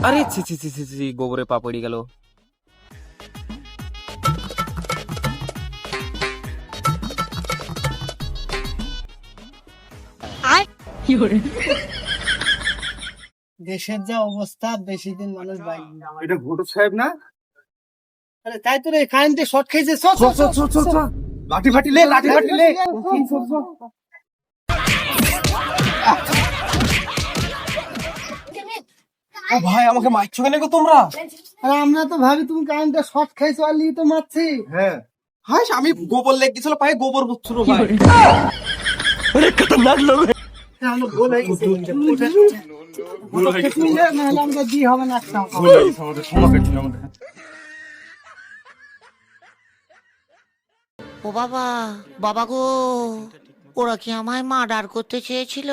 আরে ছি ছি ছি ছি ছি, গোবরে পা পড়ে গেল। দেশের যা অবস্থা, বেশি দিন মানুষ বাইক। এটা ঘটক সাহেব না? আরে তাই তো রে, কারেন্টে শর্ট খেয়েছে। চল চল চল চল চল। লাঠি ফাটি লে, লাঠি ফাটি লে। ও ভাই, আমাকে মারছো কেন গো তোমরা? আরে আমরা তো ভাবি তুমি কারেন্টে শর্ট খাইছো আর লিয়ে তো মারছি। হ্যাঁ, হাই আমি গোবর লেগ গেছিল, পায়ে গোবর হচ্ছিল ভাই। তাহলে ভুল হয়ে গেছে। নাহলে আমাদের দিয়ে হবে না একটা। ও বাবা, বাবা গো, ওরা কি আমায় মার্ডার করতে চেয়েছিল?